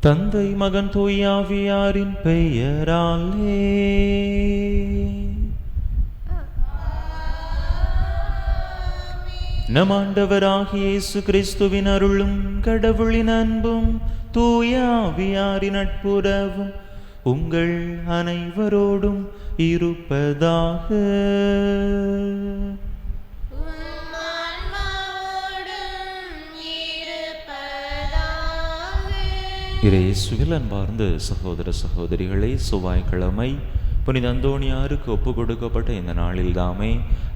தந்தை மகன் தூயாவியாரின் பெயராலே. நம் ஆண்டவராகிய இயேசு கிறிஸ்துவின் அருளும் கடவுளின் அன்பும் தூயாவியாரின் நட்புறவும் உங்கள் அனைவரோடும் இருப்பதாக. இயேசுவில் அன்பார்ந்த சகோதர சகோதரிகளே, செவ்வாய்க்கிழமை புனித அந்தோணியாருக்கு ஒப்பு கொடுக்கப்பட்ட இந்த நாளில் தாமே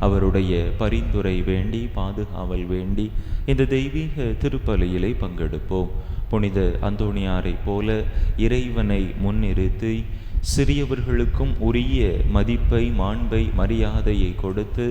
அவருடைய பரிந்துரை வேண்டி பாதுகாவல் வேண்டி இந்த தெய்வீக திருப்பலியிலே பங்கெடுப்போம். புனித அந்தோணியாரை போல இறைவனை முன்னிறுத்தி சிறியவர்களுக்கும் உரிய மதிப்பை, மாண்பை, மரியாதையை கொடுத்து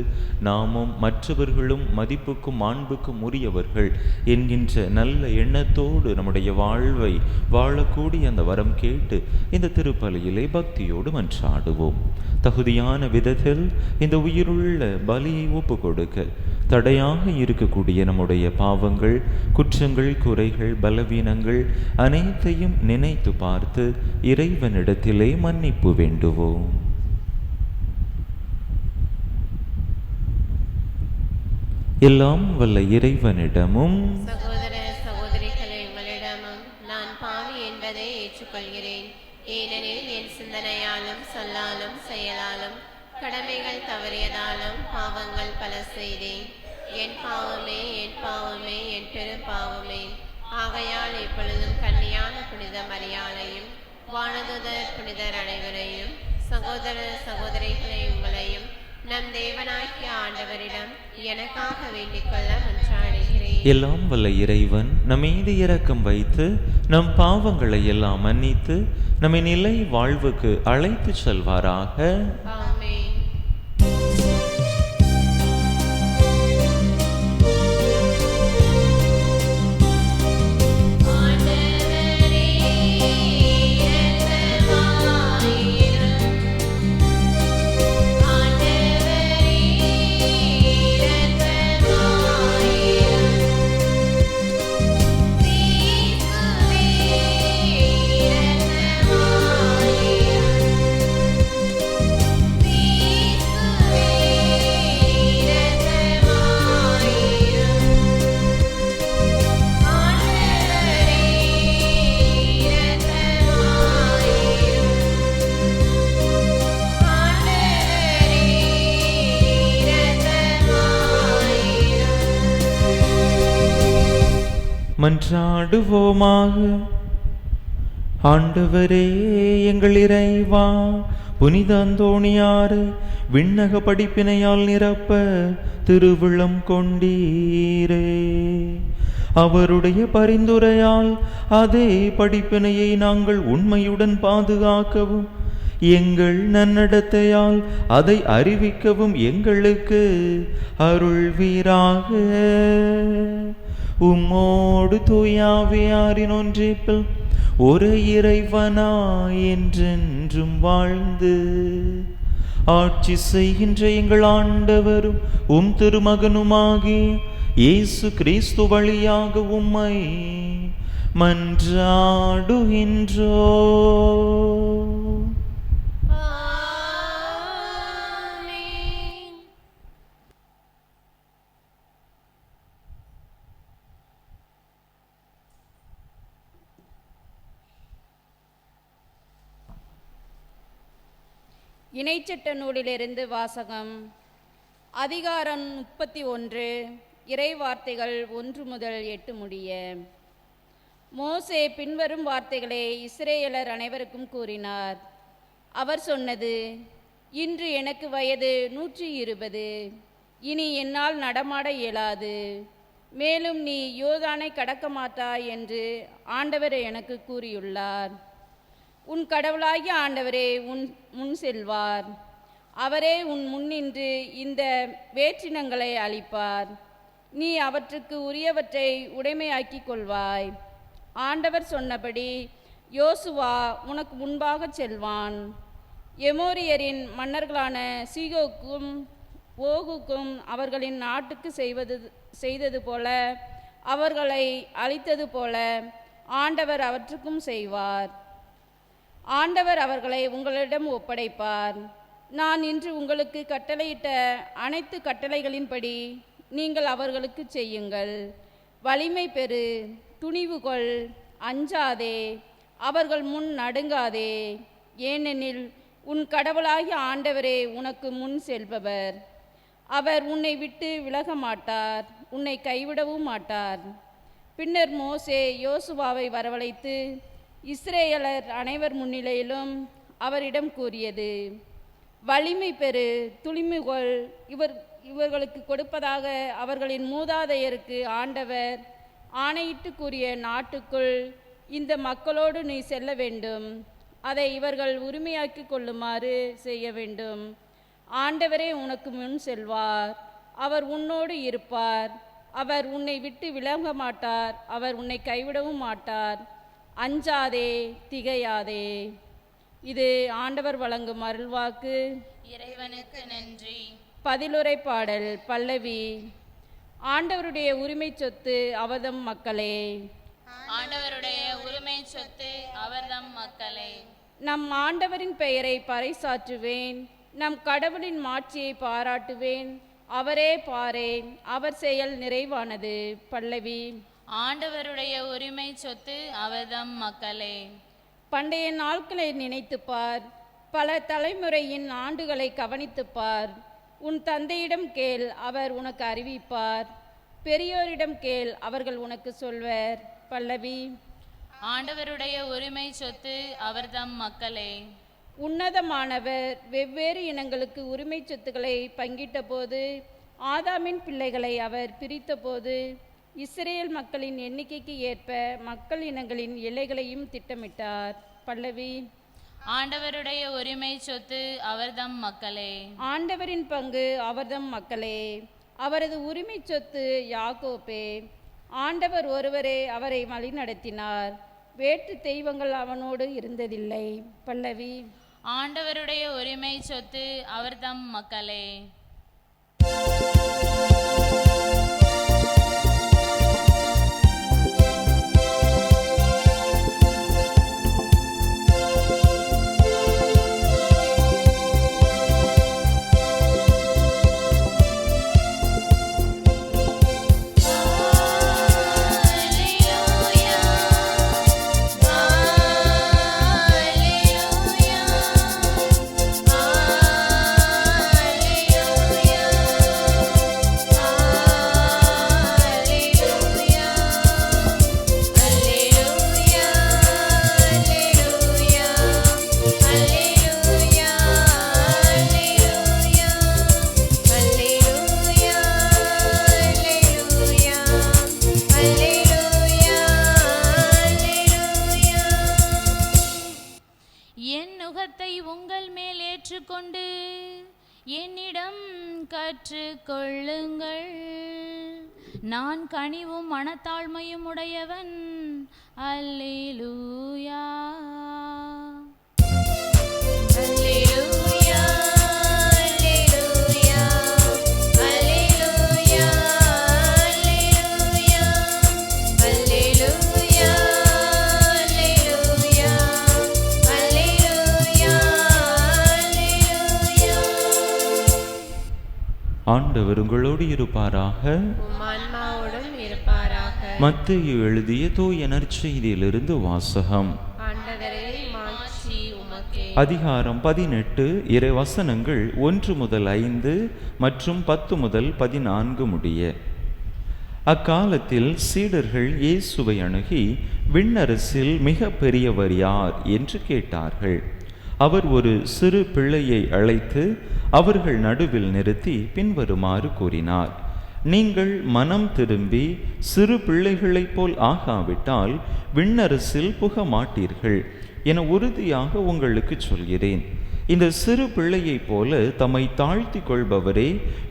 நாமும் மற்றவர்களும் மதிப்புக்கும் மாண்புக்கும் உரியவர்கள் என்கின்ற நல்ல எண்ணத்தோடு நம்முடைய வாழ்வை வாழக்கூடிய அந்த வரம் கேட்டு இந்த திருப்பலியிலே பக்தியோடு மன்றாடுவோம். தகுதியான விதத்தில் இந்த உயிருள்ள பலியை ஒப்பு கொடுக்க தடையாக இருக்கக்கூடிய நம்முடைய பாவங்கள், குற்றங்கள், குறைகள், பலவீனங்கள் அனைத்தையும் நினைத்து பார்த்து இறைவனிடத்திலே மன்னிப்பு வேண்டுவோம். எல்லாம் வல்ல இறைவனிடமும் சகோதர சகோதரிகளே, உங்களிடமும் நான் பாவி என்பதை ஏற்றுக்கொள்கிறேன். ஏனெனில் என் சிந்தனையாலும் சொல்லாலும் செயலாலும் கடமைகள் தவறியதாலும் பாவங்கள் பல செய்தேன். என் பாவமே, என் பாவமே, என் பெரும் பாவமே. ஆகையால் இப்பொழுதும் கன்னியான புனித மரியாதையும் வானதுதர் புனிதர் அனைவரையும் சகோதர சகோதரிகளை உங்களையும் நம் தேவனாகிய ஆண்டவரிடம் எனக்காக வேண்டிக் கொள்ள மன்றாடுகிறேன். எல்லாம் வல்ல இறைவன் நம்மீது இரக்கம் வைத்து நம் பாவங்களை எல்லாம் மன்னித்து நம்மை நிலை வாழ்வுக்கு அழைத்து செல்வாராக. ஆமென். மன்றாடுவோமாக. ஆண்டவரே எங்கள் இறைவா, புனித அந்தோணியாரை விண்ணக படிப்பினையால் நிரப்ப திருவுளம் கொண்டீரே. அவருடைய பரிந்துரையால் அதே படிப்பினையை நாங்கள் உண்மையுடன் பாதுகாக்கவும் எங்கள் நன்னடத்தையால் அதை அறிவிக்கவும் எங்களுக்கு அருள்வீராக. உம்மோடு தூயாவியாரின் ஒன்றிப்பில் ஒரு இறைவனாய் என்றென்றும் வாழ்ந்து ஆட்சி செய்கின்ற எங்கள் ஆண்டவரும் உம் திருமகனுமாகிய இயேசு கிறிஸ்து வழியாக உம்மை மன்றாடுகின்றோ. இணைச்சட்ட நூலிலிருந்து வாசகம். அதிகாரம் 31, இறை வார்த்தைகள் 1 முதல் 8 முடிய. மோசே பின்வரும் வார்த்தைகளை இஸ்ரேலர் அனைவருக்கும் கூறினார். அவர் சொன்னது: இன்று எனக்கு வயது 120. இனி என்னால் நடமாட இயலாது. மேலும் நீ யோர்தானை கடக்க மாட்டாய் என்று ஆண்டவர் எனக்கு கூறியுள்ளார். உன் கடவுளாகிய ஆண்டவரே உன் முன் செல்வார். அவரே உன் முன்னின்று இந்த வேற்றினங்களை அழிப்பார். நீ அவற்றுக்கு உரியவற்றை உடைமையாக்கிக் கொள்வாய். ஆண்டவர் சொன்னபடி யோசுவா உனக்கு முன்பாக செல்வான். எமோரியரின் மன்னர்களான சீகோக்கும் ஓகுக்கும் அவர்களின் நாட்டுக்கு செய்தது போல, அவர்களை அழித்தது போல ஆண்டவர் அவற்றுக்கும் செய்வார். ஆண்டவர் அவர்களை உங்களிடம் ஒப்படைப்பார். நான் இன்று உங்களுக்கு கட்டளையிட்ட அனைத்து கட்டளைகளின்படி நீங்கள் அவர்களுக்கு செய்யுங்கள். வலிமை பெறு, துணிவு கொள், அஞ்சாதே, அவர்கள் முன் நடுங்காதே. ஏனெனில் உன் கடவுளாகிய ஆண்டவரே உனக்கு முன் செல்பவர். அவர் உன்னை விட்டு விலக மாட்டார், உன்னை கைவிடவும் மாட்டார். பின்னர் மோசே யோசுவாவை வரவழைத்து இஸ்ரேலர் அனைவர் முன்னிலையிலும் அவரிடம் கூறியது: வலிமை பெறு, துணிவுகொள், இவர்களுக்கு கொடுப்பதாக அவர்களின் மூதாதையருக்கு ஆண்டவர் ஆணையிட்டு கூறிய நாட்டுக்குள் இந்த மக்களோடு நீ செல்ல வேண்டும். அதை இவர்கள் உரிமையாக்கி கொள்ளுமாறு செய்ய வேண்டும். ஆண்டவரே உனக்கு முன் செல்வார், அவர் உன்னோடு இருப்பார். அவர் உன்னை விட்டு விலக மாட்டார், அவர் உன்னை கைவிடவும் மாட்டார். அஞ்சாதே, திகையாதே. இது ஆண்டவர் வழங்கும் அருள்வாக்கு. இறைவனுக்கு நன்றி. பதிலுரை பாடல் பல்லவி. ஆண்டவருடைய உரிமை சொத்து அவர்தம் மக்களே. ஆண்டவருடைய உரிமை சொத்து அவர்தம் மக்களே. நம் ஆண்டவரின் பெயரை பறைசாற்றுவேன், நம் கடவுளின் மாட்சியை பாராட்டுவேன். அவரே பாரே, அவர் செயல் நிறைவானது. பல்லவி. ஆண்டவருடைய உரிமை சொத்து அவர்தம் மக்களே. பண்டைய நாட்களை நினைத்துப்பார், பல தலைமுறையின் ஆண்டுகளை கவனித்துப்பார். உன் தந்தையிடம் கேள், அவர் உனக்கு அறிவிப்பார். பெரியோரிடம் கேள், அவர்கள் உனக்கு சொல்வர். பல்லவி. ஆண்டவருடைய உரிமை சொத்து அவர்தம் மக்களே. உன்னதமானவர் வெவ்வேறு இனங்களுக்கு உரிமை சொத்துக்களை பங்கிட்ட போது, ஆதாமின் பிள்ளைகளை அவர் பிரித்த போது, இஸ்ரேல் மக்களின் எண்ணிக்கைக்கு ஏற்ப மக்கள் இனங்களின் எல்லைகளையும் திட்டமிட்டார். பல்லவி. ஆண்டவருடைய உரிமை சொத்து அவர்தம் மக்களே. ஆண்டவரின் பங்கு அவர்தம் மக்களே. அவரது உரிமை சொத்து யாக்கோப்பே. ஆண்டவர் ஒருவரே அவரை வழிநடத்தினார், வேற்று தெய்வங்கள் அவனோடு இருந்ததில்லை. பல்லவி. ஆண்டவருடைய உரிமை சொத்து அவர்தம் மக்களே. உங்கள் மேல் ஏற்றுக்கொண்டு என்னிடம் கற்றுக்கொள்ளுங்கள். நான் கனிவும் மனத்தாழ்மையும் உடையவன். அல்லேலூயா. அல்லேலூயா, அல்லேலூயா, அல்லேலூயா, அல்லேலூயா, அல்லேலூயா, அல்லேலூயா, அல்லேலூயா, அல்லேலூயா. ஆண்டவர் உங்களோடு இருப்பாராக. உம் ஆன்மாவோடும் இருப்பாராக. மத்தேயு எழுதிய தூய நற்செய்தியிலிருந்து வாசகம். ஆண்டவரே, மாட்சி உமக்கே. அதிகாரம் 18, இறை வசனங்கள் 1 முதல் 5 மற்றும் 10 முதல் 14 முடிய. அக்காலத்தில் சீடர்கள் இயேசுவை அணுகி, விண்ணரசில் மிக பெரியவர் யார் என்று கேட்டார்கள். அவர் ஒரு சிறு பிள்ளையை அழைத்து அவர்கள் நடுவில் நிறுத்தி பின்வருமாறு கூறினார்: நீங்கள் மனம் திரும்பி சிறு பிள்ளைகளைப் போல் ஆகாவிட்டால் விண்ணரசில் புக மாட்டீர்கள் என உறுதியாக உங்களுக்கு சொல்கிறேன். இந்த சிறு பிள்ளையைப் போல தம்மை தாழ்த்தி கொள்பவரே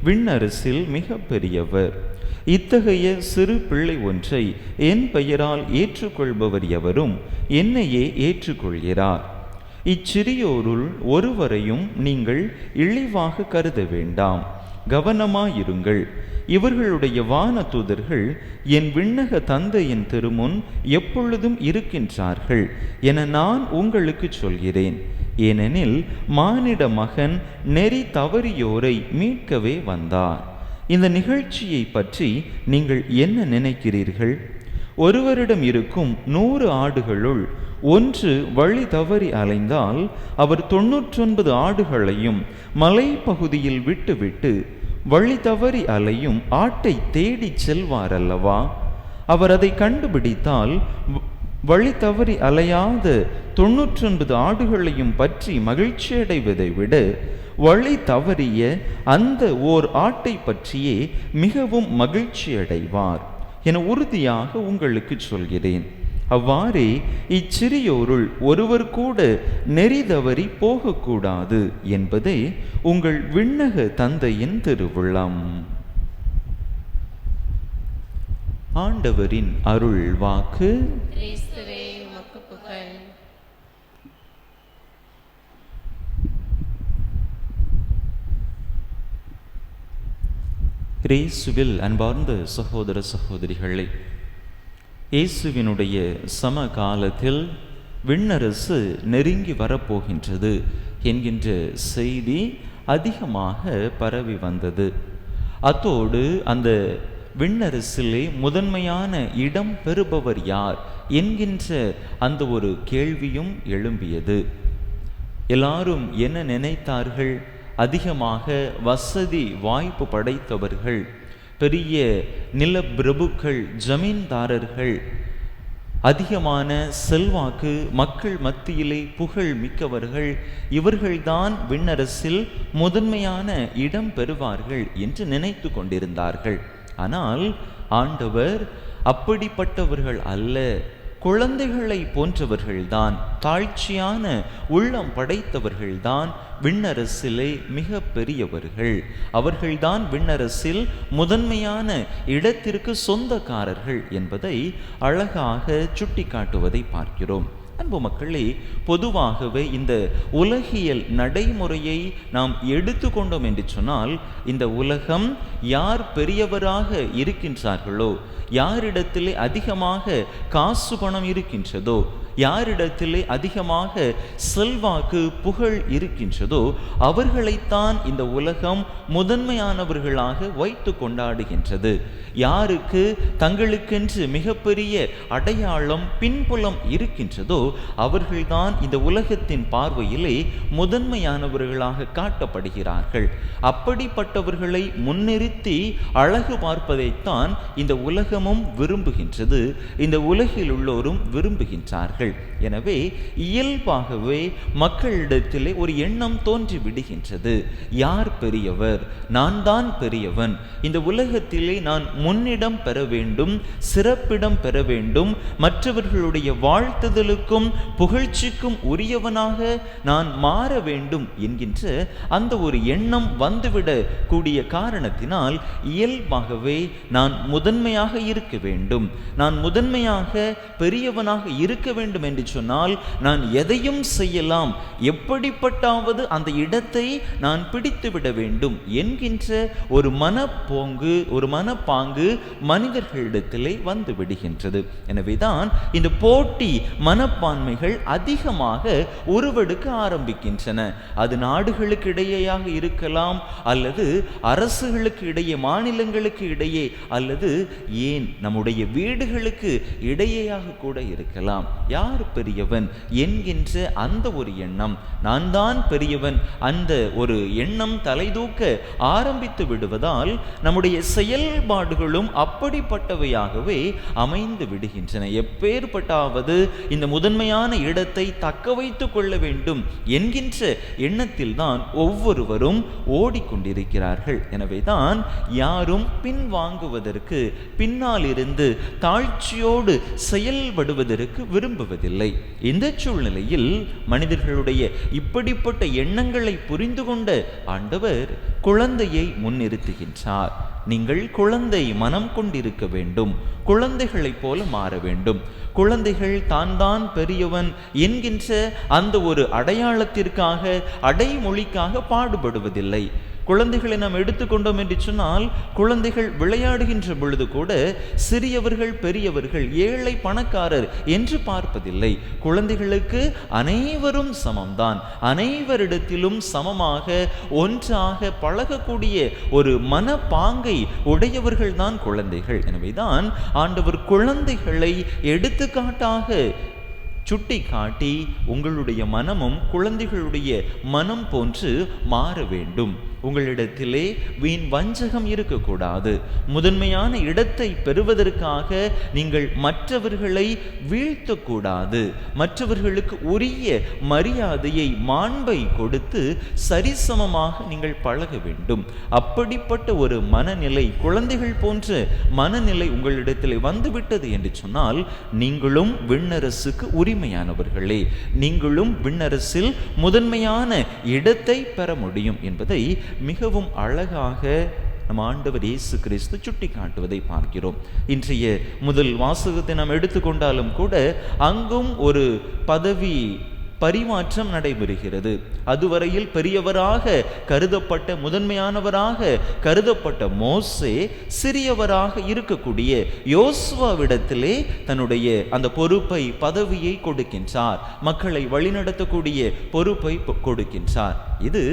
விண்ணரசில் மிக பெரியவர். இத்தகைய சிறு பிள்ளை ஒன்றை என் பெயரால் ஏற்றுக்கொள்பவர் எவரும் என்னையே ஏற்றுக்கொள்கிறார். இச்சிறியோருள் ஒருவரையும் நீங்கள் இழிவாக கருத வேண்டாம். கவனமாயிருங்கள். இவர்களுடைய வான தூதர்கள் என் விண்ணக தந்தையின் திருமுன் எப்பொழுதும் இருக்கின்றார்கள் என நான் உங்களுக்கு சொல்கிறேன். ஏனெனில் மானிட மகன் நெறி தவறியோரை மீட்கவே வந்தார். இந்த நிகழ்ச்சியை பற்றி நீங்கள் என்ன நினைக்கிறீர்கள்? ஒருவரிடம் இருக்கும் 100 ஆடுகளுள் ஒன்று வழி தவறி அலைந்தால் அவர் 99 ஆடுகளையும் மலைப்பகுதியில் விட்டுவிட்டு வழி தவறி அலையும் ஆட்டை தேடி செல்வார் அல்லவா? அவர் அதை கண்டுபிடித்தால் வழி தவறி அலையாத 99 ஆடுகளையும் பற்றி மகிழ்ச்சியடைவதை விட வழி தவறிய அந்த ஓர் ஆட்டை பற்றியே மிகவும் மகிழ்ச்சியடைவார் என உறுதியாக உங்களுக்கு சொல்கிறேன். அவ்வாறே இச்சிறியோருள் ஒருவர் கூட நெறி தவறி போகக்கூடாது என்பதே உங்கள் விண்ணக தந்தையின் திருவுள்ளம். ஆண்டவரின் அருள் வாக்கு. கிறிஸ்துவே உமக்கு புகழ். இயேசுவில் அன்பார்ந்த சகோதர சகோதரிகளே, இயேசுவினுடைய சமகாலத்தில் விண்ணரசு நெருங்கி வரப்போகின்றது என்கின்ற செய்தி அதிகமாக பரவி வந்தது. அத்தோடு அந்த விண்ணரசிலே முதன்மையான இடம் பெறுபவர் யார் என்கின்ற அந்த ஒரு கேள்வியும் எழும்பியது. எல்லாரும் என்ன நினைத்தார்கள்? அதிகமாக வசதி வாய்ப்பு படைத்தவர்கள், பெரிய நிலப்பிரபுக்கள், ஜமீன்தாரர்கள், அதிகமான செல்வாக்கு, மக்கள் மத்தியிலே புகழ் மிக்கவர்கள், இவர்கள்தான் விண்ணரசில் முதன்மையான இடம் பெறுவார்கள் என்று நினைத்து கொண்டிருந்தார்கள். ஆனால் ஆண்டவர் அப்படிப்பட்டவர்கள் அல்ல, குழந்தைகளை போன்றவர்கள்தான், தாழ்ச்சியான உள்ளம் படைத்தவர்கள்தான் விண்ணரசிலே மிக பெரியவர்கள். அவர்கள்தான் விண்ணரசில் முதன்மையான இடத்திற்கு சொந்தக்காரர்கள் என்பதை அழகாக சுட்டி காட்டுவதை பார்க்கிறோம். அன்பு மக்களே, பொதுவாகவே இந்த உலகியல் நடைமுறையை நாம் எடுத்துக்கொண்டோம் என்று சொன்னால், இந்த உலகம் யார் பெரியவராக இருக்கின்றார்களோ, யாரிடத்திலே அதிகமாக காசு பணம் இருக்கின்றதோ, யாரிடத்திலே அதிகமாக செல்வாக்கு புகழ் இருக்கின்றதோ அவர்களைத்தான் இந்த உலகம் முதன்மையானவர்களாக வைத்து கொண்டாடுகின்றது. யாருக்கு தங்களுக்கென்று மிகப்பெரிய அடையாளம் பின்புலம் இருக்கின்றதோ அவர்கள்தான் இந்த உலகத்தின் பார்வையிலே முதன்மையானவர்களாக காட்டப்படுகிறார்கள். அப்படிப்பட்டவர்களை முன்னிறுத்தி அழகு பார்ப்பதைத்தான் இந்த உலகமும் விரும்புகின்றது, இந்த உலகில் உள்ளோரும் விரும்புகின்றார்கள். எனவே இயல்பாகவே மக்களிடத்திலே ஒரு எண்ணம் தோன்றி விடுகின்றது. யார் பெரியவர்? நான் தான் பெரியவன். இந்த உலகத்திலே நான் முன்னிடம் பெற வேண்டும், சிறப்பிடம் பெற வேண்டும், மற்றவர்களுடைய வாழ்த்துதலுக்கும் புகழ்ச்சிக்கும் உரியவனாக நான் மாற வேண்டும் என்கின்ற அந்த ஒரு எண்ணம் வந்துவிடக் கூடிய காரணத்தினால் இயல்பாகவே நான் முதன்மையாக இருக்க வேண்டும், நான் முதன்மையாக பெரியவனாக இருக்க வேண்டும் என்று சொன்னால் நான் எதையும் செய்யலாம், எப்படிப்பட்டாவது அந்த இடத்தை நான் பிடித்துவிட வேண்டும் என்கின்ற ஒரு மனப்போங்கு, ஒரு மனப்பாங்கு மனிதர்களிடத்திலே வந்து விடுகின்றது. எனவேதான் இந்த போட்டி மனப்பான்மைகள் அதிகமாக உருவெடுக்க ஆரம்பிக்கின்றன. அது நாடுகளுக்கு இடையேயாக இருக்கலாம், அல்லது அரசுகளுக்கு இடையே, மாநிலங்களுக்கு இடையே, அல்லது ஏன் நம்முடைய வீடுகளுக்கு இடையேயாக கூட இருக்கலாம். யார் பெரியவன் என்கின்ற அந்த ஒரு எண்ணம், நான் தான் பெரியவன், அந்த ஒரு எண்ணம் தலைதூக்க ஆரம்பித்து விடுவதால் நம்முடைய செயல்பாடுகளும் அப்படிப்பட்டவையாகவே அமைந்து விடுகின்றன. எப்பேற்பட்டாவது இந்த முதன்மையான இடத்தை தக்க வைத்துக் கொள்ள வேண்டும் என்கின்ற எண்ணத்தில் தான் ஒவ்வொருவரும் ஓடிக்கொண்டிருக்கிறார்கள். எனவேதான் யாரும் பின்வாங்குவதற்கு, பின்னால் இருந்து தாழ்ச்சியோடு செயல்படுவதற்கு விரும்புவதில்லை. இந்த சூழ்நிலையில் மனிதர்களுடைய இப்படிப்பட்ட எண்ணங்களை புரிந்து கொண்ட ஆண்டவர் குழந்தையை முன்னிறுத்துகின்றார். நீங்கள் குழந்தை மனம் கொண்டிருக்க வேண்டும், குழந்தைகளைப் போல மாற வேண்டும். குழந்தைகள் தான் பெரியவன் என்கின்ற அந்த ஒரு அடையாளத்திற்காக, அடைமொழிக்காக பாடுபடுவதில்லை. குழந்தைகளை நாம் எடுத்துக்கொண்டோம் என்று சொன்னால், குழந்தைகள் விளையாடுகின்ற பொழுது கூட சிறியவர்கள் பெரியவர்கள் ஏழை பணக்காரர் என்று பார்ப்பதில்லை. குழந்தைகளுக்கு அனைவரும் சமம்தான். அனைவரிடத்திலும் சமமாக ஒன்றாக பழகக்கூடிய ஒரு மனப்பாங்கை உடையவர்கள் தான் குழந்தைகள். எனவேதான் ஆண்டவர் குழந்தைகளை எடுத்துக்காட்டாக சுட்டி காட்டி, உங்களுடைய மனமும் குழந்தைகளுடைய மனம் போன்று மாற வேண்டும். உங்களிடத்திலே வீண் வஞ்சகம் இருக்கக்கூடாது. முதன்மையான இடத்தை பெறுவதற்காக நீங்கள் மற்றவர்களை வீழ்த்தக்கூடாது. மற்றவர்களுக்கு உரிய மரியாதையை, மாண்பை கொடுத்து சரிசமமாக நீங்கள் பழக வேண்டும். அப்படிப்பட்ட ஒரு மனநிலை, குழந்தைகள் போன்ற மனநிலை உங்களிடத்திலே வந்துவிட்டது என்று சொன்னால், நீங்களும் விண்ணரசுக்கு உரிமையானவர்களே, நீங்களும் விண்ணரசில் முதன்மையான இடத்தை பெற முடியும் என்பதை மிகவும் அழகாக நம் ஆண்டவர் இயேசு கிறிஸ்து சுட்டி காட்டுவதை பார்க்கிறோம். இன்றைய முதல் வாசகத்தை நாம் எடுத்துக்கொண்டாலும் கூட அங்கும் ஒரு பதவி பரிமாற்றம் நடைபெறுகிறது. அதுவரையில் பெரியவராக கருதப்பட்ட, முதன்மையானவராக கருதப்பட்ட மோசே சிறியவராக இருக்கக்கூடிய யோசுவாவிடத்திலே தன்னுடைய அந்த பொறுப்பை, பதவியை கொடுக்கின்றார். மக்களை வழிநடத்தக்கூடிய பொறுப்பை கொடுக்கின்றார். இது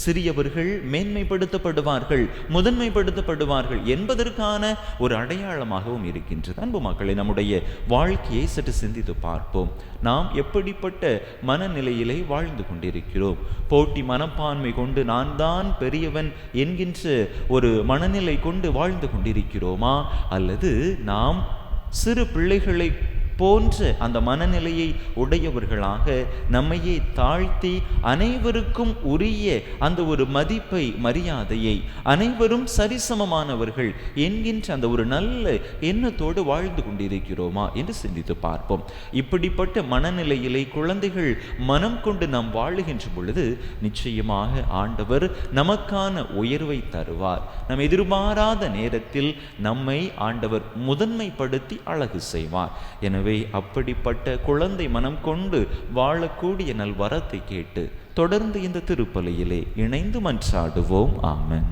சிறியவர்கள் மேன்மைப்படுத்தப்படுவார்கள், முதன்மைப்படுத்தப்படுவார்கள் என்பதற்கான ஒரு அடையாளமாகவும் இருக்கின்றது. அன்பு மக்களை, நம்முடைய வாழ்க்கையை சற்று சிந்தித்து பார்ப்போம். நாம் எப்படிப்பட்ட மனநிலையிலே வாழ்ந்து கொண்டிருக்கிறோம்? போட்டி மனப்பான்மை கொண்டு நான் தான் பெரியவன் என்கின்ற ஒரு மனநிலை கொண்டு வாழ்ந்து கொண்டிருக்கிறோமா? அல்லது நாம் சிறு பிள்ளைகளை போன்ற அந்த மனநிலையை உடையவர்களாக நம்மையே தாழ்த்தி அனைவருக்கும் உரிய அந்த ஒரு மதிப்பை, மரியாதையை, அனைவரும் சரிசமமானவர்கள் என்கின்ற அந்த ஒரு நல்ல எண்ணத்தோடு வாழ்ந்து கொண்டிருக்கிறோமா என்று சிந்தித்து பார்ப்போம். இப்படிப்பட்ட மனநிலையிலே குழந்தைகள் மனம் கொண்டு நாம் வாழுகின்ற பொழுது நிச்சயமாக ஆண்டவர் நமக்கான உயர்வை தருவார். நம் எதிர்பாராத நேரத்தில் நம்மை ஆண்டவர் முதன்மைப்படுத்தி அழகு செய்வார். எனவே அப்படிப்பட்ட குழந்தை மனம் கொண்டு வாழக்கூடிய நல்வரத்தை கேட்டு தொடர்ந்து இந்த திருப்பலியிலே இணைந்து மன்றாடுவோம். ஆமென்.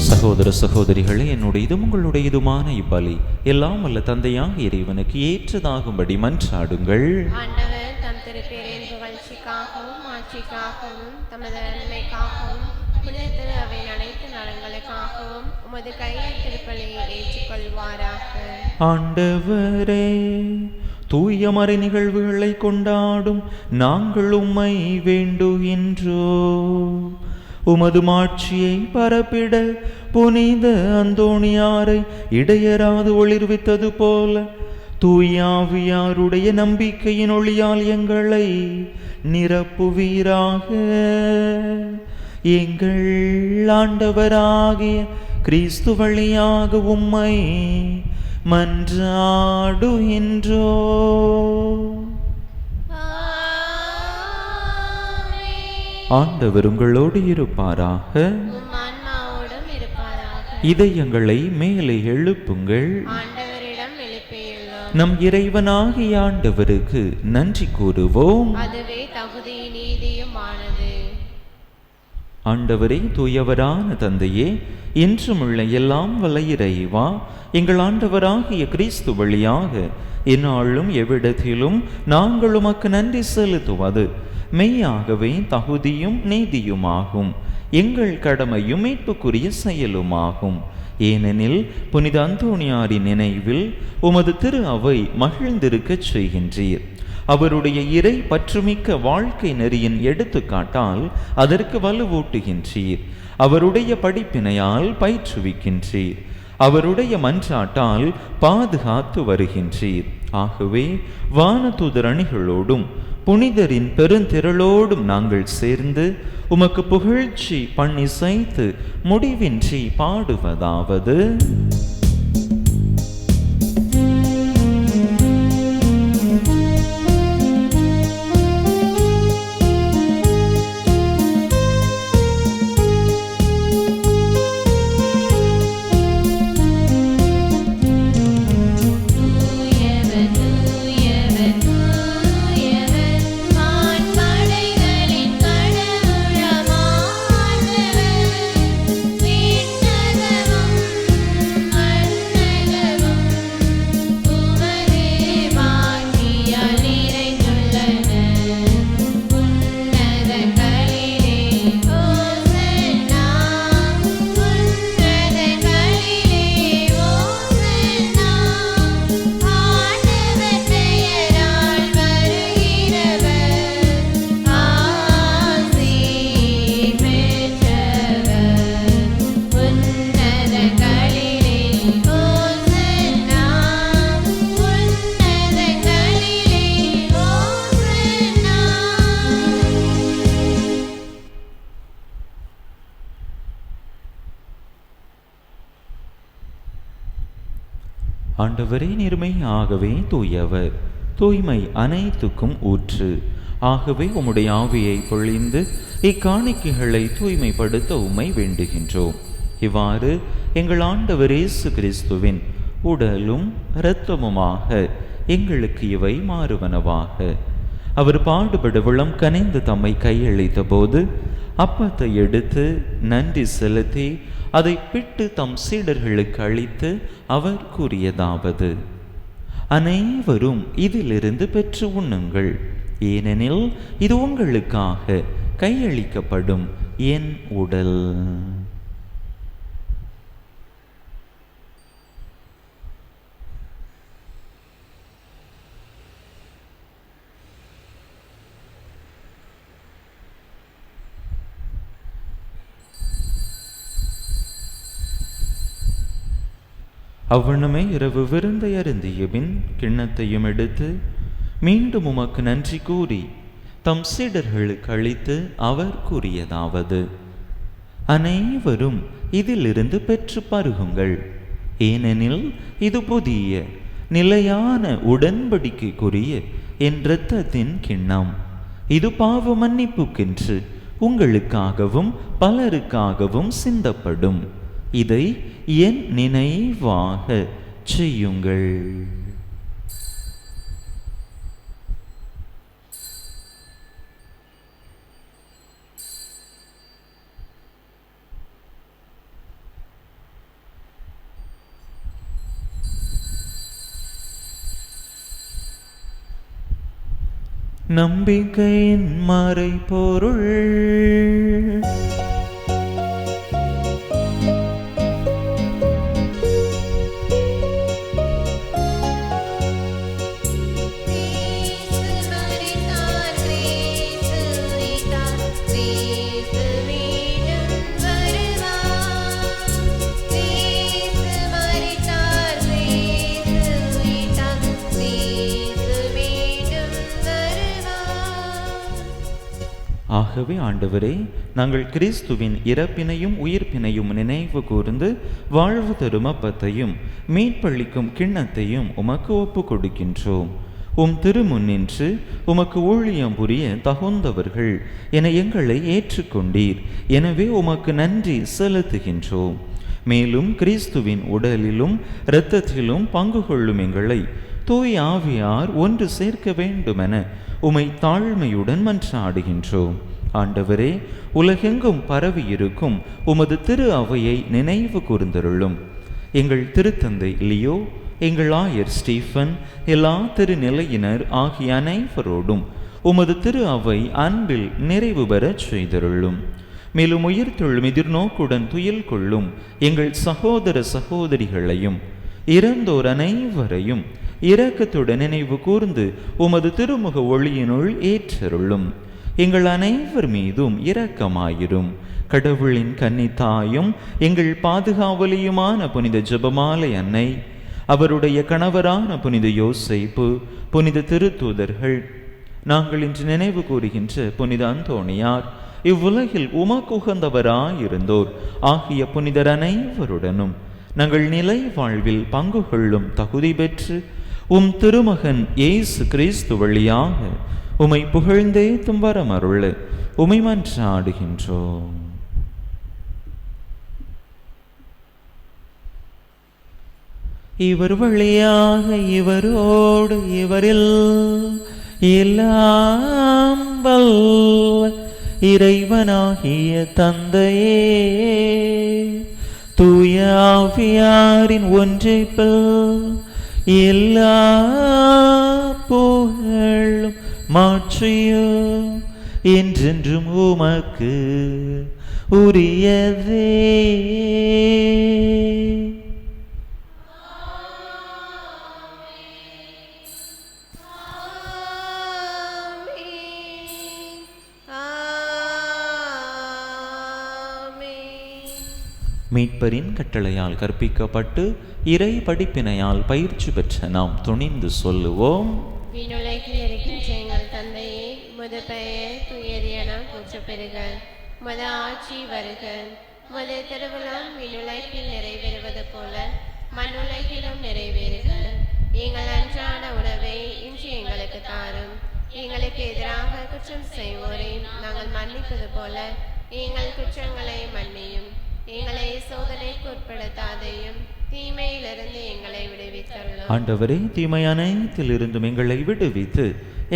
சகோதர சகோதரிகளே, என்னுடையதும் உங்களுடையதுமான இப்பலி எல்லாம் வல்ல தந்தையாக இறைவனுக்கு ஏற்றதாகும்படி மன்றாடுங்கள். ஆண்டவர் தம் திருப்பேரின் புகழ்ச்சிக்காகவும் ஆட்சிக்காகவும் தமது நன்மைக்காகவும் புனித திரு அவையின் அனைத்து நலங்களுக்காகவும் உமது கையில் திருப்பலியை ஏற்றுக்கொள்வாராக. ஆண்டவரே, தூய மறை நிகழ்வுகளை கொண்டாடும் நாங்கள் உம்மை வேண்டுகின்றோம். உமது மாட்சியை பரப்பிட புனித அந்தோணியாரை இடையராது ஒளிர்வித்தது போல தூயாவியாருடைய நம்பிக்கையின் ஒளியால் எங்களை நிரப்புவீராக. எங்கள் ஆண்டவராகிய கிறிஸ்து வழியாக உம்மை மன்றாடுகின்றோம். ஆண்டவர் உங்களோடு இருப்பாராக. இதயங்களை மேலே எழுப்புங்கள். நம் இறைவனாகிய ஆண்டவருக்கு நன்றி கூறுவோம். அதுவே தகுதி நீதியுமானது. ஆண்டவரே, தூயவரான தந்தையே, என்றுமுள்ள எல்லாம் வல்ல இறைவா, எங்கள் ஆண்டவராகிய கிறிஸ்து வழியாக எந்நாளும் எவ்விடத்திலும் நாங்கள் உமக்கு நன்றி செலுத்துவது மெய்யாகவே தகுதியும் நீதியுமாகும், எங்கள் கடமையும் மீட்புக்குரிய செயலுமாகும். ஏனெனில் புனித அந்தோணியாரின் நினைவில் உமது திரு அவை மகிழ்ந்திருக்கச் செய்கின்றீர். அவருடைய இறை பற்றுமிக்க வாழ்க்கை நெறியின் எடுத்துக்காட்டால் அதற்கு வலுவூட்டுகின்றீர். அவருடைய படிப்பினையால் பயிற்றுவிக்கின்றீர். அவருடைய மன்றாட்டால் பாதுகாத்து வருகின்றீர். ஆகவே வானதூதர் அணிகளோடும் புனிதரின் பெருந்திரளோடும் நாங்கள் சேர்ந்து உமக்கு புகழ்ச்சி பண்ணிசைத்து முடிவின்றி பாடுவதாவது: ஆண்டவரே நேர்மையாகவே தூயவர், தூய்மை அனைத்துக்கும் ஊற்று. ஆகவே உம்முடைய ஆவியை பொழிந்து இக்காணிக்கைகளை தூய்மைப்படுத்த உம்மை வேண்டுகின்றோம். இவ்வாறு எங்கள் ஆண்டவர் இயேசு கிறிஸ்துவின் உடலும் இரத்தமுமாக எங்களுக்கு இவை மாறுவனவாக. அவர் பாடுபட விளம் கனிந்து தம்மை கையளித்த போது அப்பத்தை எடுத்து நன்றி செலுத்தி அதை பிட்டு தம் சீடர்களுக்கு அளித்து அவர் கூறியதாவது: அனைவரும் இதிலிருந்து பெற்று உண்ணுங்கள், ஏனெனில் இது உங்களுக்காக கையளிக்கப்படும் என் உடல். அவ்வண்ணமே இரவு விருந்தை அருந்திய பின் கிண்ணத்தையும் எடுத்து மீண்டும் உமக்கு நன்றி கூறி தம் சீடர்களுக்கு அளித்து அவர் கூறியதாவது: அனைவரும் இதிலிருந்து பெற்று பருகுங்கள், ஏனெனில் இது புதிய நிலையான உடன்படிக்கைக்குரிய என் இரத்தத்தின் கிண்ணம். இது பாவ மன்னிப்புக்கென்று உங்களுக்காகவும் பலருக்காகவும் சிந்தப்படும். இதை என் நினைவாக செய்யுங்கள். நம்பிக்கையின் மறைபொருள். ஆகவே ஆண்டவரே, நாங்கள் கிறிஸ்துவின் இறப்பினையும் உயிர்ப்பினையும் நினைவு கூர்ந்து வாழ்வு தரும் அப்பத்தையும் மீட்பளிக்கும் கிண்ணத்தையும் உமக்கு ஒப்பு கொடுக்கின்றோம். உம் திருமுன்னின்று உமக்கு ஊழியம் புரிய தகுந்தவர்கள் என எங்களை ஏற்றுக்கொண்டீர். எனவே உமக்கு நன்றி செலுத்துகின்றோம். மேலும் கிறிஸ்துவின் உடலிலும் இரத்தத்திலும் பங்கு கொள்ளும் எங்களை தூய் ஆவியார் ஒன்று சேர்க்க வேண்டுமென உமை தாழ்மையுடன் மன்றாடுகின்றோம். ஆண்டவரே, உலகெங்கும் பரவியிருக்கும் உமது திரு அவையை நினைவு கூர்ந்தருளும். எங்கள் திருத்தந்தை லியோ, எங்கள் ஆயர் ஸ்டீஃபன், எல்லா திருநிலையினர் ஆகிய அனைவரோடும் உமது திரு அவை அன்பில் நிறைவு பெறச் செய்தருளும். மேலும் உயிர்த்தெழும் எதிர்நோக்குடன் துயில் கொள்ளும் எங்கள் சகோதர சகோதரிகளையும் இறந்தோர் அனைவரையும் இரக்கத்துடன் நினைவு கூர்ந்து உமது திருமுக ஒளியினுள் ஏற்றருளும். எங்கள் அனைவர் மீதும் இரக்கமாயிரும். கடவுளின் கன்னித்தாயும் எங்கள் பாதுகாவலியுமான புனித ஜெபமாலை அன்னை, அவருடைய கணவரான புனித யோசேப்பு, புனித திருத்தூதர்கள், நாங்கள் இன்று நினைவு கூறுகின்ற புனித அந்தோணியார், இவ்வுலகில் உமக்குகந்தவராயிருந்தோர் ஆகிய புனிதர் அனைவருடனும் நாங்கள் நிலை வாழ்வில் பங்கு கொள்ளும் தகுதி பெற்று உம் திருமகன் இயேசு கிறிஸ்து வழியாக உமை புகழ்ந்தேத்தும் வரமருள உமை மன்றாடுகின்றோம். இவர் வழியாக இவரோடு இவரில் எல்லாம் வல்ல இறைவனாகிய தந்தையே, தூய ஆவியாரின் ஒன்றைப்பில் எல்லா புகழும் மாற்றியும் என்றென்றும் உமக்கு உரியதே. மீட்பரின் கட்டளையால் கற்பிக்கப்பட்டு இறை படிப்பினையால் பயிற்சி பெற்ற நாம் துணிந்து சொல்லுவோம். விண்ணுலகில் இருக்கின்ற எங்கள் தந்தையே, உமது பெயர் தூயது என போற்றப் பெறுக. உமது ஆட்சி வருக. உமது திருவுளம் விண்ணுலகில் நிறைவேறுவது போல மண்ணுலகிலும் நிறைவேறுக. எங்கள் அன்றாட உணவை இன்று எங்களுக்கு தாரும். எங்களுக்கு எதிராக குற்றம் செய்வோரை நாங்கள் மன்னிப்பது போல எங்கள் குற்றங்களை மன்னியும். எங்களை சோதனைக்கு உட்படுத்தாதையும் தீமையிலிருந்து எங்களை விடுவித்தருளும். ஆண்டவரே, தீமை அனைத்திலிருந்தும் எங்களை விடுவித்து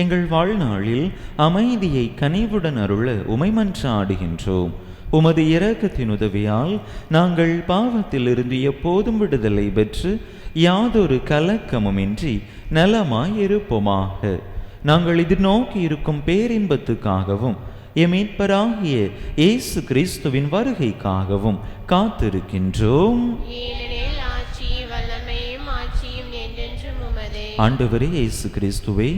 எங்கள் வாழ்நாளில் அமைதியை கனிவுடன் அருள உமை மன்றாடுகின்றோம். உமது இரக்கத்தின் உதவியால் நாங்கள் பாவத்திலிருந்து எப்போதும் விடுதலை பெற்று யாதொரு கலக்கமுமின்றி நலமாயிருப்போமாக. நாங்கள் எதிர்நோக்கி இருக்கும் பேரின்பத்துக்காகவும் எம் மீட்பராகிய இயேசு கிறிஸ்துவின் வருகைக்காகவும் காத்திருக்கின்றோம். ஏனெனில் ஆட்சியும் வல்லமையும் ஆட்சியும் என்றென்றும் உமதே. ஆண்டவரே இயேசு கிறிஸ்துவே,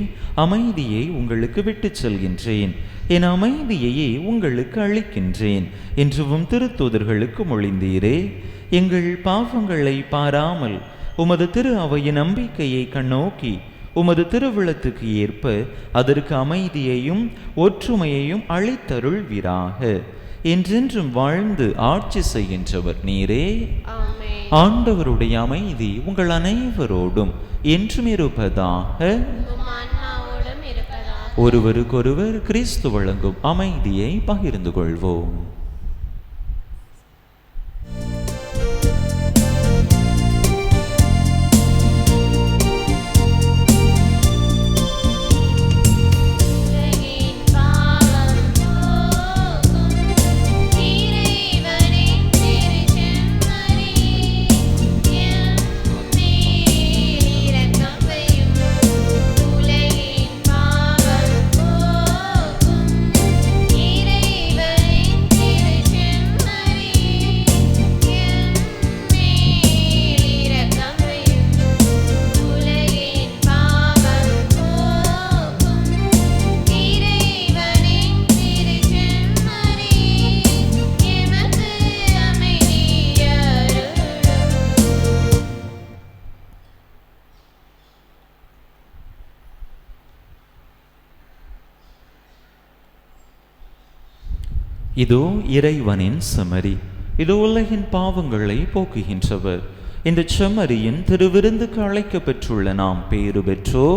அமைதியை உங்களுக்கு விட்டுச் செல்கின்றேன், என் அமைதியையே உங்களுக்கு அளிக்கின்றேன் என்றும் திருத்தூதர்களுக்கு மொழிந்தீரே. எங்கள் பாவங்களை பாராமல் உமது திரு அவையின் நம்பிக்கையை கண்ணோக்கி உமது திருவிழத்துக்கு ஏற்ப அதற்கு அமைதியையும் ஒற்றுமையையும் அளித்தருள்வீராக. என்றென்றும் வாழ்ந்து ஆட்சி செய்கின்றவர் நீரே. ஆமென். ஆண்டவருடைய அமைதி உங்கள் அனைவரோடும் என்றும் இருப்பதாக. உம் ஆன்மாவோடும் இருப்பதாக. ஒருவருக்கொருவர் கிறிஸ்து வழங்கும் அமைதியை பகிர்ந்து கொள்வோம். இதோ இறைவனின் செம்மறி, இதோ உலகின் பாவங்களை போக்குகின்றவர். இந்த செம்மறியின் திருவிருந்துக்கு அழைக்க பெற்றுள்ள நாம் பேறு பெற்றோ.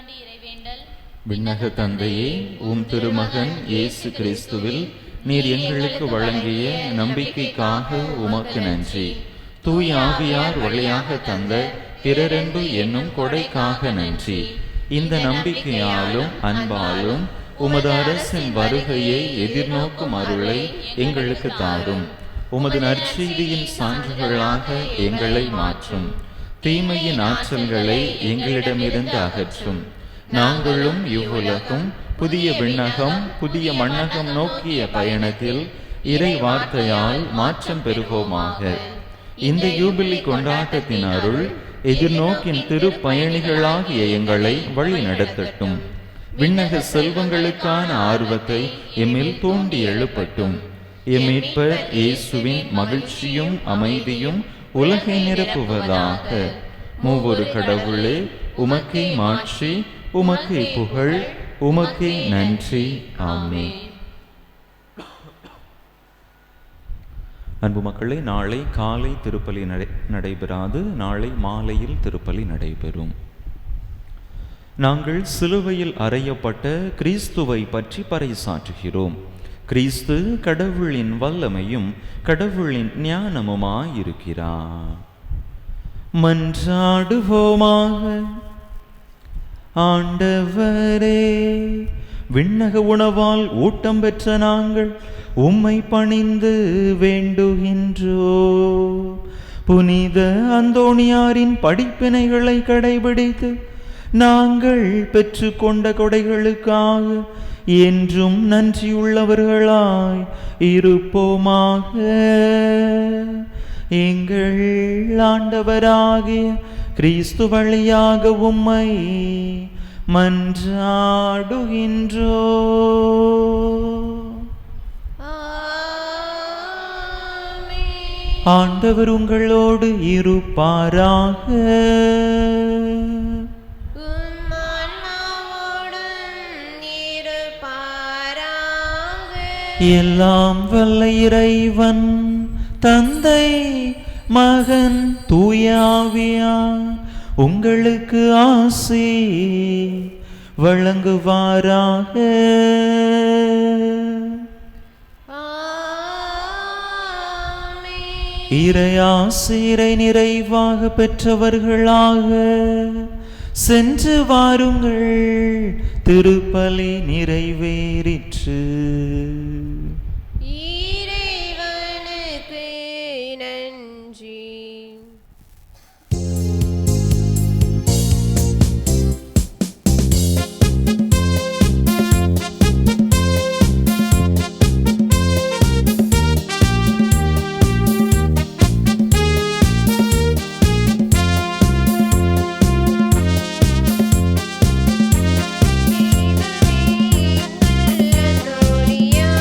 இறையாண்டு இறைவேண்டல். விண்ணக தந்தையே, உம் திருமகன் இயேசு கிறிஸ்துவில் நீர் எங்களுக்கு வழங்கிய நம்பிக்கைக்காக உமக்கு நன்றி. தூய ஆவியார் வழியாக தந்த பிறரன்பு என்னும் கொடைக்காக நன்றி. இந்த நம்பிக்கையாலும் அன்பாலும் உமது அரசின் வருகையை எதிர்நோக்கும் அருளை எங்களுக்கு தாரும். உமது நற்செய்தியின் சான்றுகளாக எங்களை மாற்றும். தீமையின் ஆற்றல்களை எங்களிடமிருந்து அகற்றும். நாங்களும் இவ்வுலகும் புதிய விண்ணகம் புதிய மண்ணகம் நோக்கிய பயணத்தில் இறை வார்த்தையால் மாற்றம் பெறுவோமாக. இந்த யூபிலி கொண்டாட்டத்தின் அருள் எதிர்நோக்கின் திருப்பயணிகளாகிய எங்களை வழி நடத்தட்டும். விண்ணக செல்வங்களுக்கான ஆர்வத்தை எம்மில் தூண்டி எழுப்பட்டும். எம் மீட்பர் இயேசுவின் மகிழ்ச்சியும் அமைதியும் உலகை நிரப்புவதாக. மூவொரு கடவுளே, உமக்கே மாட்சி, உமக்கே புகழ், உமக்கே நன்றி. ஆமென். அன்பு மக்களே, நாளை காலை திருப்பலி நடைபெறாது. நாளை மாலையில் திருப்பலி நடைபெறும். நாங்கள் சிலுவையில் அறையப்பட்ட கிறிஸ்துவை பற்றி பறைசாற்றுகிறோம். கிறிஸ்து கடவுளின் வல்லமையும் கடவுளின் ஞானமுமாயிருக்கிறார். மன்றாடுவோமாக. ஆண்டவரே, விண்ணக உணவால் ஊட்டம் பெற்ற நாங்கள் உம்மை பணிந்து வேண்டுகின்றோ. புனித அந்தோணியாரின் படிப்பினைகளை கடைபிடித்து நாங்கள் பெற்றுக்கொண்ட கொடைகளுக்காக என்றும் நன்றியுள்ளவர்களாய் இருப்போமாக. எங்கள் ஆண்டவராகிய கிறிஸ்து வழியாக உம்மை மன்றாடுகின்றோ. ஆண்டவர் உங்களோடு இருப்பாராக. எல்லாம் வல்ல இறைவன் தந்தை மகன் தூய ஆவியார் உங்களுக்கு ஆசி வழங்குவாராக. இறையாசிரை நிறைவாக பெற்றவர்களாக சென்று வாருங்கள். திருப்பலி நிறைவேறிற்று. இறைவனுக்கு நன்றி. Gloria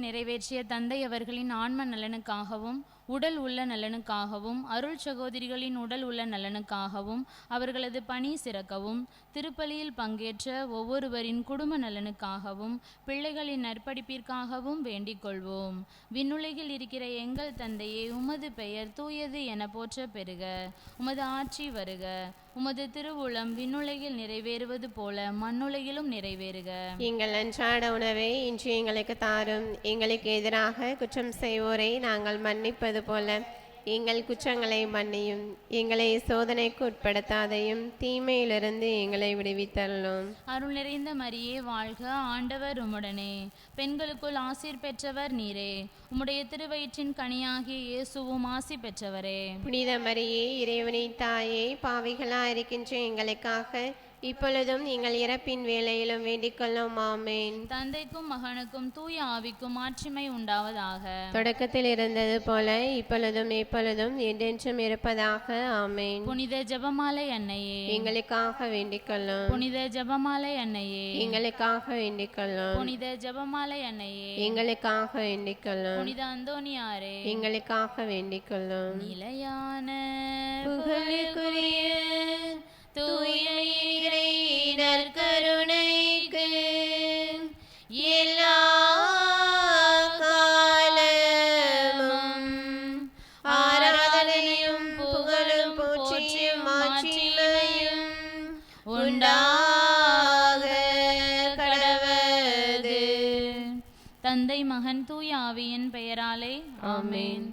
நிறைவேற்றிய தந்தை அவர்களின் ஆன்ம நலனுக்காகவும் உடல் உள்ள நலனுக்காகவும் அருள் சகோதரிகளின் உடல் உள்ள நலனுக்காகவும் அவர்களது பணி சிறக்கவும் திருப்பலியில் பங்கேற்ற ஒவ்வொருவரின் குடும்ப நலனுக்காகவும் பிள்ளைகளின் நற்படிப்பிற்காகவும் வேண்டிக் கொள்வோம். விண்ணுலகில் இருக்கிற எங்கள் தந்தையே, உமது பெயர் தூயது என போற்ற பெறுக. உமது ஆட்சி வருக. உமது திருவுளம் விண்ணுலகில் நிறைவேறுவது போல மண்ணுலகிலும் நிறைவேறுக. எங்கள் அன்றாட உணவை இன்று எங்களுக்கு தாரும். எங்களுக்கு எதிராக குற்றம் செய்வோரை நாங்கள் மன்னிப்பது போல எங்கள் குற்றங்களை மன்னியும். எங்களை சோதனைக்கு உட்படுத்தாதையும், தீமையிலிருந்து எங்களை விடுவித்தள்ளும். அருள் நிறைந்த மரியே வாழ்க, ஆண்டவர் உம்முடனே. பெண்களுக்குள் ஆசீர் பெற்றவர் நீரே. உம்முடைய திருவயிற்றின் கனியாகிய இயேசுவும் ஆசி பெற்றவரே. புனித மரியே, இறைவனின் தாயே, பாவிகளாயிருக்கின்ற எங்களுக்காக இப்பொழுதும் எங்கள் இறப்பின் வேளையிலும் வேண்டிக் கொள்ளும். ஆமேன். தந்தைக்கும் மகனுக்கும் தூய ஆவிக்கும் மாட்சிமை உண்டாவதாக. தொடக்கத்தில் இருந்தது போல இப்பொழுதும் எப்பொழுதும் என்றென்றும் இருப்பதாக. ஆமேன். புனித ஜெபமாலை அன்னையே, எங்களுக்காக வேண்டிக் கொள்ளும். புனித ஜெபமாலை அன்னையே, எங்களுக்காக வேண்டிக் கொள்ளும். புனித ஜெபமாலை அன்னையே, எங்களுக்காக வேண்டிக் கொள்ளும். புனித அந்தோனியாரே, எங்களுக்காக வேண்டிக் கொள்ளும். நிலையான புகழுக்குரிய தூய இறை நற்கருணைக்கு எல்லா காலமும் ஆராதனையும் புகழும் போற்றியும் மாட்சிமையும் உண்டாக கடவது. தந்தை மகன் தூய ஆவியின் பெயராலே ஆமென்.